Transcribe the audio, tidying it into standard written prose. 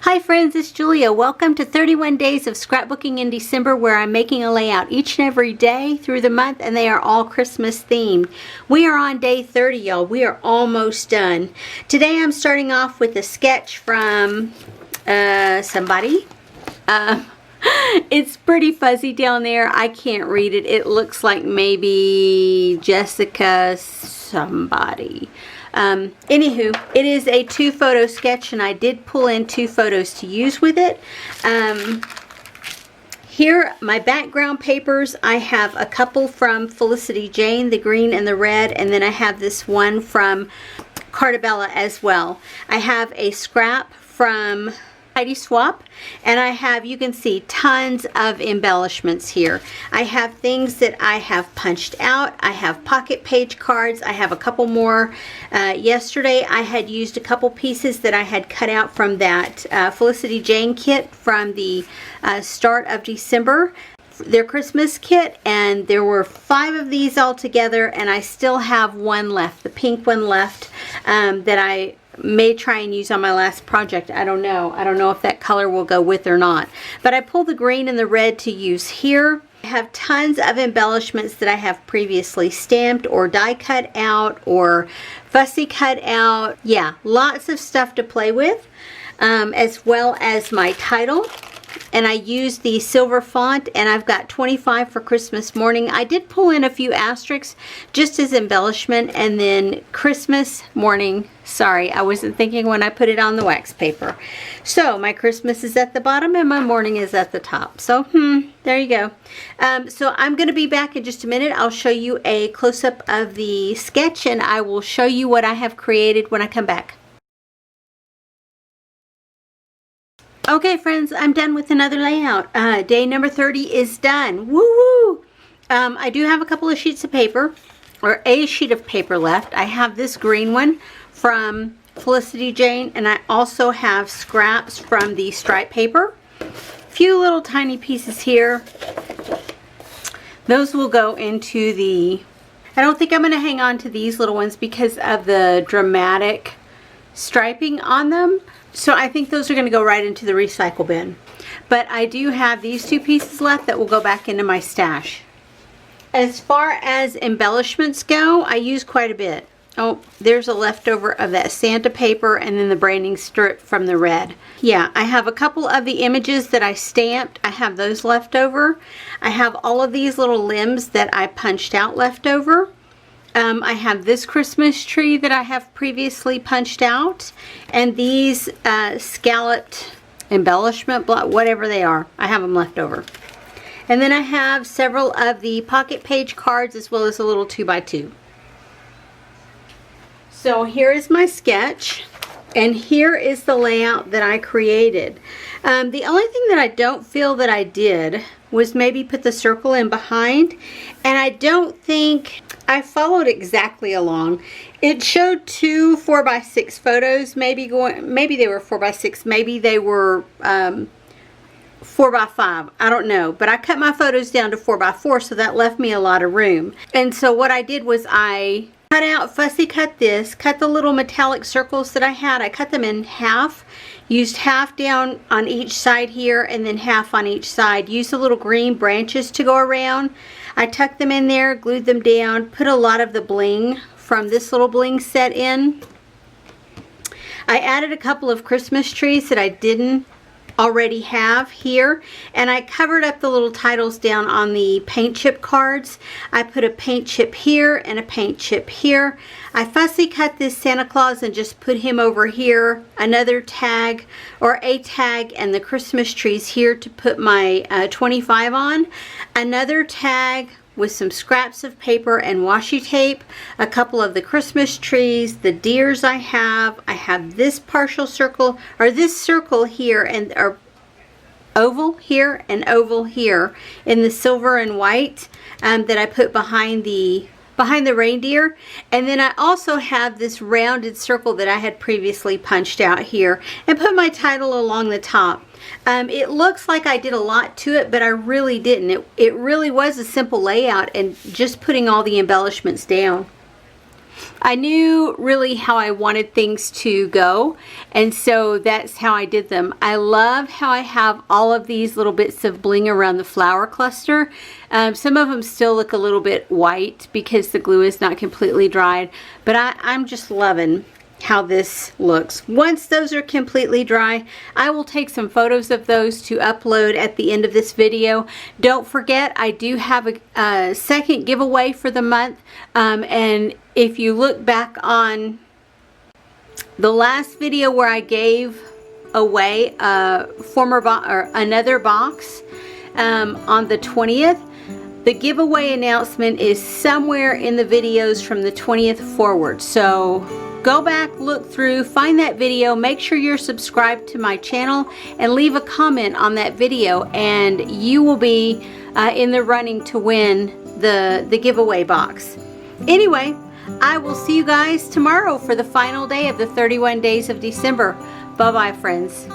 Hi friends, it's Julia. Welcome to 31 Days of Scrapbooking in December, where I'm making a layout each and every day through the month, and they are all Christmas themed. We are on day 30, y'all. We are almost done. Today I'm starting off with a sketch from somebody. It's pretty fuzzy down there. I can't read it. It looks like maybe Jessica somebody. Anywho, it is a 2-photo sketch, and I did pull in 2 photos to use with it. Here, my background papers, I have a couple from Felicity Jane, the green and the red, and then I have this one from Cartabella as well. I have a scrap from Heidi Swapp, and I have, you can see, tons of embellishments here. I have things that I have punched out. I have pocket page cards. I have a couple more. Yesterday I had used a couple pieces that I had cut out from that Felicity Jane kit from the start of December, their Christmas kit, and there were 5 of these all together, and I still have one left, the pink one left, that I may try and use on my last project. I don't know if that color will go with or not, but I pulled the green and the red to use here. I have tons of embellishments that I have previously stamped or die cut out or fussy cut out. Yeah, lots of stuff to play with, as well as my title. And I used the silver font, and I've got 25 for Christmas morning. I did pull in a few asterisks just as embellishment, and then Christmas morning. Sorry, I wasn't thinking when I put it on the wax paper. So my Christmas is at the bottom and my morning is at the top. So there you go. So I'm going to be back in just a minute. I'll show you a close-up of the sketch, and I will show you what I have created when I come back. Okay friends, I'm done with another layout. Day number 30 is done. Woo woo! I do have a couple of sheets of paper, or a sheet of paper left. I have this green one from Felicity Jane, and I also have scraps from the stripe paper. A few little tiny pieces here. Those will go into the... I don't think I'm going to hang on to these little ones because of the dramatic striping on them. So I think those are going to go right into the recycle bin. But I do have these 2 pieces left that will go back into my stash. As far as embellishments go, I use quite a bit. Oh, there's a leftover of that Santa paper and then the branding strip from the red. Yeah, I have a couple of the images that I stamped. I have those left over. I have all of these little limbs that I punched out left over. I have this Christmas tree that I have previously punched out, and these scalloped embellishment, whatever they are, I have them left over. And then I have several of the pocket page cards as well as a little 2x2. So here is my sketch, and here is the layout that I created. The only thing that I don't feel that I did was maybe put the circle in behind, and I don't think I followed exactly along. It showed 2 4x6 photos, maybe they were 4x6, maybe they were 4x5, I don't know, but I cut my photos down to 4x4, so that left me a lot of room. And so what I did was I cut out, fussy cut this, cut the little metallic circles that I had. I cut them in half, used half down on each side here and then half on each side. Used the little green branches to go around. I tucked them in there, glued them down, put a lot of the bling from this little bling set in. I added a couple of Christmas trees that I didn't already have here, and I covered up the little titles down on the paint chip cards. I put a paint chip here and a paint chip here. I fussy cut this Santa Claus and just put him over here, another tag or a tag, and the Christmas trees here to put my 25 on, another tag with some scraps of paper and washi tape, a couple of the Christmas trees, the deers I have this partial circle, or this circle here, and or oval here and oval here in the silver and white that I put behind the reindeer. And then I also have this rounded circle that I had previously punched out here and put my title along the top. It looks like I did a lot to it, but I really didn't. It really was a simple layout and just putting all the embellishments down. I knew really how I wanted things to go, and so that's how I did them. I love how I have all of these little bits of bling around the flower cluster. Some of them still look a little bit white because the glue is not completely dried, but I'm just loving how this looks. Once those are completely dry, I will take some photos of those to upload at the end of this video. Don't forget, I do have a second giveaway for the month, and if you look back on the last video where I gave away a another box on the 20th, the giveaway announcement is somewhere in the videos from the 20th forward. So go back, look through, find that video, make sure you're subscribed to my channel, and leave a comment on that video, and you will be in the running to win the giveaway box. Anyway, I will see you guys tomorrow for the final day of the 31 days of December. Bye-bye, friends.